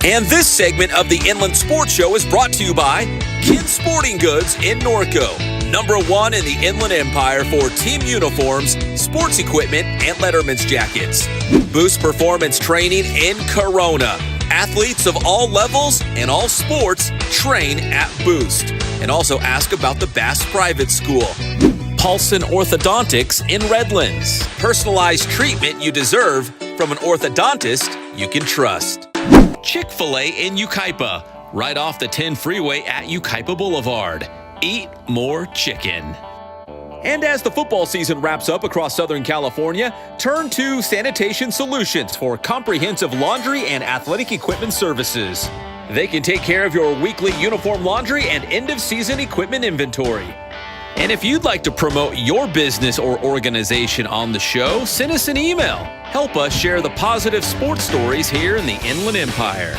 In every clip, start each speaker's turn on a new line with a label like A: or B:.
A: And this segment of the Inland Sports Show is brought to you by Kin Sporting Goods in Norco, #1 in the Inland Empire for team uniforms, sports equipment, and Letterman's jackets. Boost Performance Training in Corona. Athletes of all levels and all sports train at Boost. And also ask about the Bass Private School. Paulson Orthodontics in Redlands. Personalized treatment you deserve from an orthodontist you can trust. Chick-fil-A in Yucaipa, right off the 10 freeway at Yucaipa Boulevard. Eat more chicken. And as the football season wraps up across Southern California, turn to Sanitation Solutions for comprehensive laundry and athletic equipment services. They can take care of your weekly uniform laundry and end-of-season equipment inventory. And if you'd like to promote your business or organization on the show, send us an email. Help us share the positive sports stories here in the Inland Empire.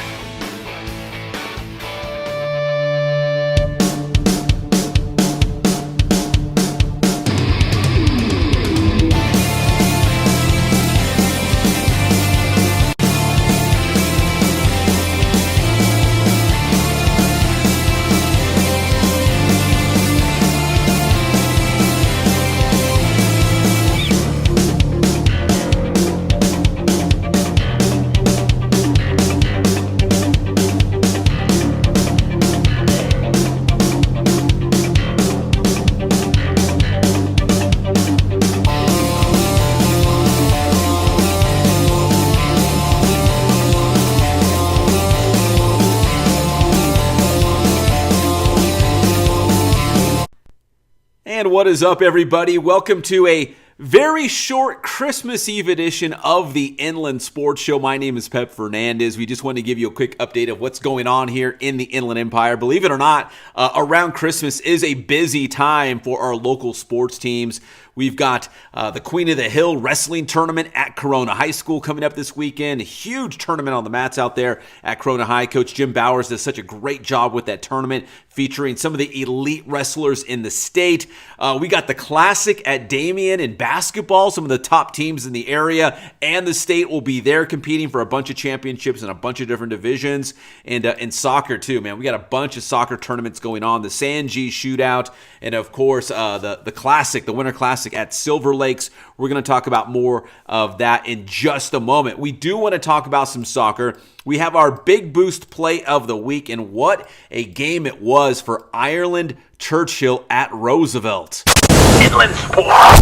A: And what is up, everybody? Welcome to a very short Christmas Eve edition of the Inland Sports Show. My name is Pep Fernandez. We just wanted to give you a quick update of what's going on here in the Inland Empire. Believe it or not, around Christmas is a busy time for our local sports teams. We've got the Queen of the Hill Wrestling Tournament at Corona High School coming up this weekend. A huge tournament on the mats out there at Corona High. Coach Jim Bowers does such a great job with that tournament, featuring some of the elite wrestlers in the state. We got the Classic at Damien in basketball. Some of the top teams in the area and the state will be there competing for a bunch of championships in a bunch of different divisions. And in soccer too, man. We got a bunch of soccer tournaments going on. The San G Shootout, and of course the Classic, the Winter Classic at Silver Lakes. We're going to talk about more of that in just a moment. We do want to talk about some soccer. We have our Big Boost play of the week, and what a game it was for Ireland Churchill at Roosevelt.
B: Inland Sports.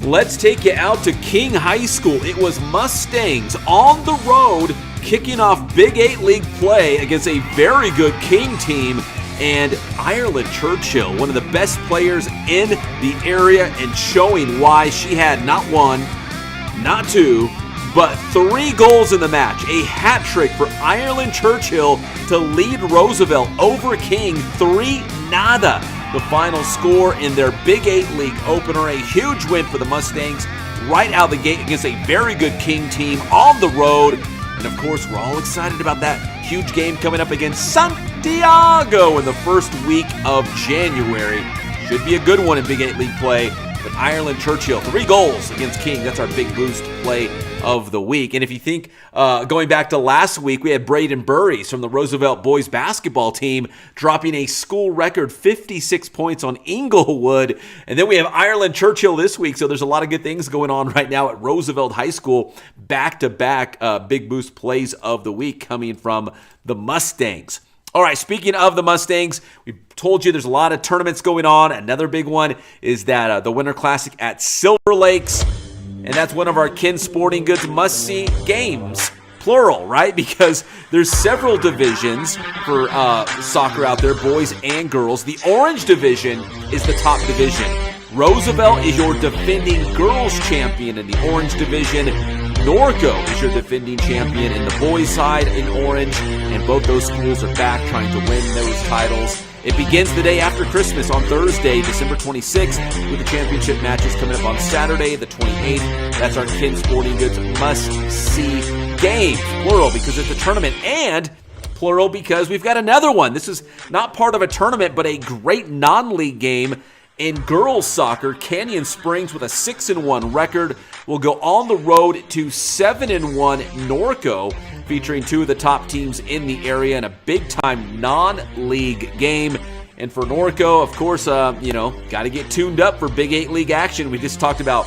A: Let's take you out to King High School. It was Mustangs on the road kicking off Big 8 League play against a very good King team. And Ireland Churchill, one of the best players in the area, and showing why she had not one, not two, but 3 goals in the match. A hat trick for Ireland Churchill to lead Roosevelt over King 3-0. The final score in their Big 8 League opener. A huge win for the Mustangs right out of the gate against a very good King team on the road. And of course, we're all excited about that huge game coming up against Santiago in the first week of January. Should be a good one in Big 8 League play. But Ireland Churchill, 3 goals against King. That's our Big Boost play of the week. And if you think, going back to last week, we had Braden Burries from the Roosevelt boys basketball team dropping a school record 56 points on Inglewood. And then we have Ireland Churchill this week. So there's a lot of good things going on right now at Roosevelt High School. Back-to-back Big Boost plays of the week coming from the Mustangs. All right, speaking of the Mustangs, we told you there's a lot of tournaments going on. Another big one is that the Winter Classic at Silver Lakes, and that's one of our Kin Sporting Goods must-see games, plural, right? Because there's several divisions for soccer out there, boys and girls. The Orange Division is the top division. Roosevelt is your defending girls champion in the Orange Division. Norco is your defending champion in the boys' side in Orange, and both those schools are back trying to win those titles. It begins the day after Christmas on Thursday, December 26th, with the championship matches coming up on Saturday, the 28th. That's our Kin Sporting Goods must-see games, plural, because it's a tournament, and plural because we've got another one. This is not part of a tournament, but a great non-league game. In girls soccer, Canyon Springs with a 6-1 record will go on the road to 7-1 Norco. featuring two of the top teams in the area in a big-time non-league game. And for Norco, of course, got to get tuned up for Big 8 League action. We just talked about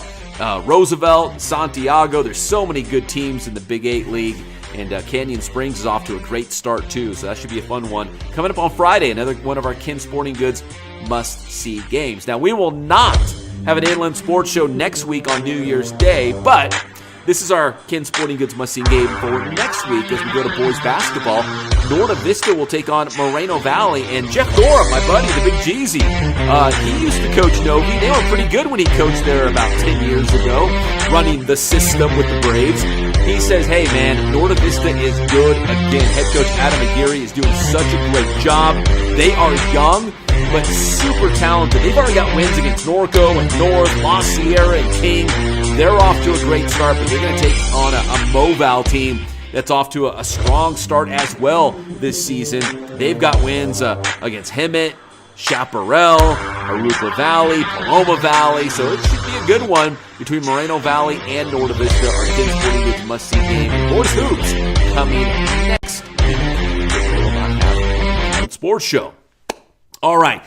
A: Roosevelt, Santiago. There's so many good teams in the Big 8 League. And Canyon Springs is off to a great start, too. So that should be a fun one. Coming up on Friday, another one of our Ken Sporting Goods must-see games. Now, we will not have an Inland Sports Show next week on New Year's Day, but this is our Ken Sporting Goods must-see game for next week as we go to boys basketball. Norta Vista will take on Moreno Valley, and Jeff Gorham, my buddy, the Big Jeezy, he used to coach Novi. They were pretty good when he coached there about 10 years ago, running the system with the Braves. He says, hey man, Norta Vista is good again. Head coach Adam Aguirre is doing such a great job. They are young, but super talented. They've already got wins against Norco and North, La Sierra, and King. They're off to a great start, but they're going to take on a Moval team that's off to a strong start as well this season. They've got wins against Hemet, Chaparral, Arupa Valley, Paloma Valley, so it should be a good one between Moreno Valley and Norta Vista. Our Ken Sporting Goods must-see game. Boys Hoops coming next week. Sports Show. All right.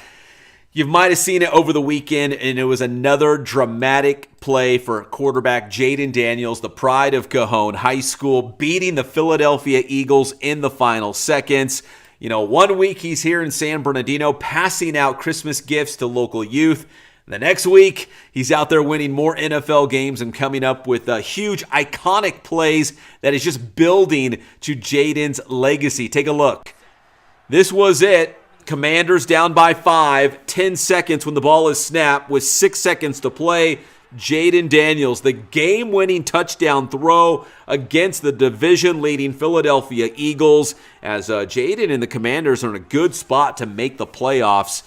A: You might have seen it over the weekend, and it was another dramatic play for quarterback Jaden Daniels, the pride of Cajon High School, beating the Philadelphia Eagles in the final seconds. 1 week he's here in San Bernardino passing out Christmas gifts to local youth. The next week, he's out there winning more NFL games and coming up with huge, iconic plays that is just building to Jaden's legacy. Take a look. This was it. Commanders down by 5, 10 seconds when the ball is snapped with 6 seconds to play. Jaden Daniels, the game-winning touchdown throw against the division-leading Philadelphia Eagles, as Jaden and the Commanders are in a good spot to make the playoffs.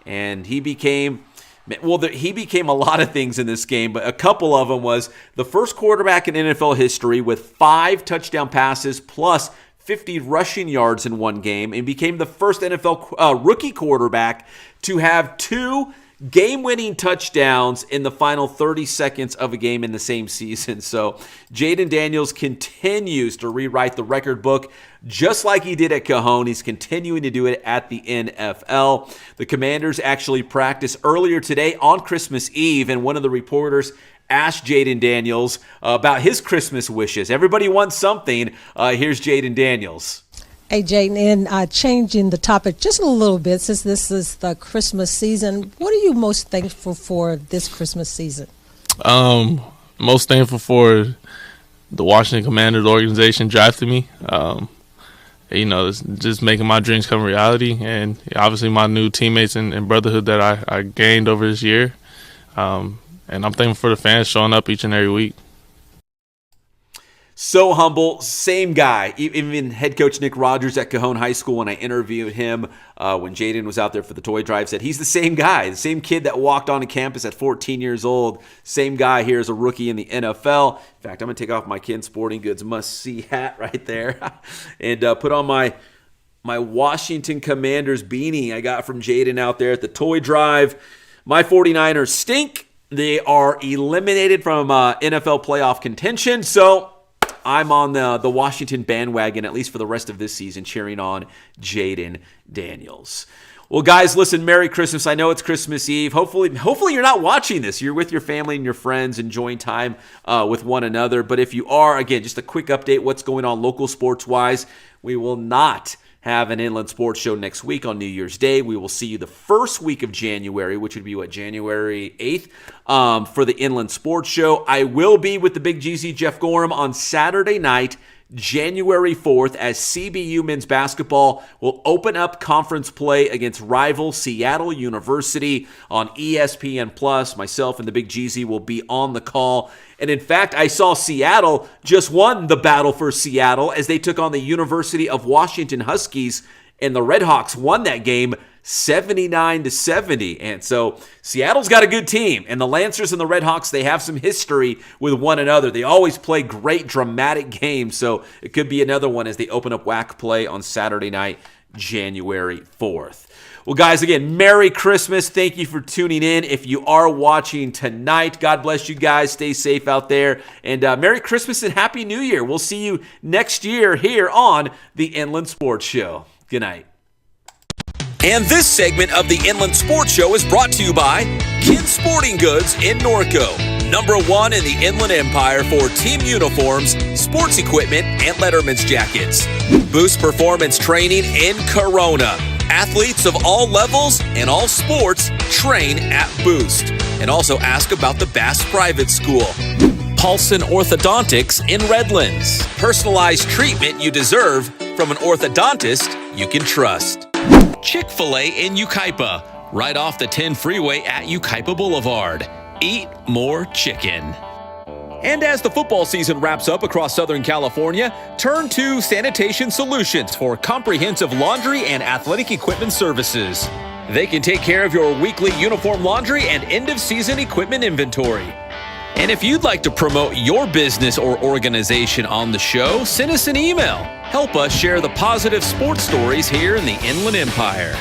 A: And he became a lot of things in this game, but a couple of them was the first quarterback in NFL history with 5 touchdown passes plus 50 rushing yards in one game, and became the first NFL rookie quarterback to have 2 game-winning touchdowns in the final 30 seconds of a game in the same season. So Jaden Daniels continues to rewrite the record book just like he did at Cajon. He's continuing to do it at the NFL. The Commanders actually practiced earlier today on Christmas Eve, and one of the reporters asked Jaden Daniels about his Christmas wishes. Everybody wants something. Here's Jaden Daniels.
C: Hey, Jaden, and changing the topic just a little bit, since this is the Christmas season, what are you most thankful for this Christmas season?
D: Most thankful for the Washington Commanders organization drafting me. It's just making my dreams come reality, and obviously my new teammates and brotherhood that I gained over this year. And I'm thankful for the fans showing up each and every week.
A: So humble, same guy. Even head coach Nick Rogers at Cajon High School, when I interviewed him when Jaden was out there for the toy drive, said he's the same guy, the same kid that walked onto campus at 14 years old. Same guy here as a rookie in the NFL. In fact, I'm going to take off my Ken Sporting Goods must-see hat right there and put on my Washington Commanders beanie I got from Jaden out there at the toy drive. My 49ers stink. They are eliminated from NFL playoff contention, so I'm on the Washington bandwagon, at least for the rest of this season, cheering on Jaden Daniels. Well, guys, listen, Merry Christmas. I know it's Christmas Eve. Hopefully you're not watching this. You're with your family and your friends, enjoying time with one another. But if you are, again, just a quick update, what's going on local sports-wise. We will not have an Inland Sports Show next week on New Year's Day. We will see you the first week of January, which would be, January 8th, for the Inland Sports Show. I will be with the Big GZ Jeff Gorham on Saturday night, January 4th, as CBU men's basketball will open up conference play against rival Seattle University on ESPN+. Myself and the Big GZ will be on the call. And in fact, I saw Seattle just won the battle for Seattle as they took on the University of Washington Huskies, and the Redhawks won that game 79-70. And so Seattle's got a good team, and the Lancers and the Redhawks, they have some history with one another. They always play great dramatic games, so it could be another one as they open up WAC play on Saturday night. January 4th. Well, guys, again, Merry Christmas. Thank you for tuning in. If you are watching tonight, God bless you guys. Stay safe out there. And Merry Christmas and Happy New Year. We'll see you next year here on the Inland Sports Show. Good night.
E: And this segment of the Inland Sports Show is brought to you by Kin Sporting Goods in Norco, #1 in the Inland Empire for team uniforms, sports equipment, and Letterman's jackets. Boost Performance Training in Corona. Athletes of all levels and all sports train at Boost. And also ask about the Bass Private School. Paulson Orthodontics in Redlands. Personalized treatment you deserve from an orthodontist you can trust. Chick-fil-A in Yucaipa, right off the 10 freeway at Yucaipa Boulevard. Eat more chicken. And as the football season wraps up across Southern California, turn to Sanitation Solutions for comprehensive laundry and athletic equipment services. They can take care of your weekly uniform laundry and end-of-season equipment inventory. And if you'd like to promote your business or organization on the show, send us an email. Help us share the positive sports stories here in the Inland Empire.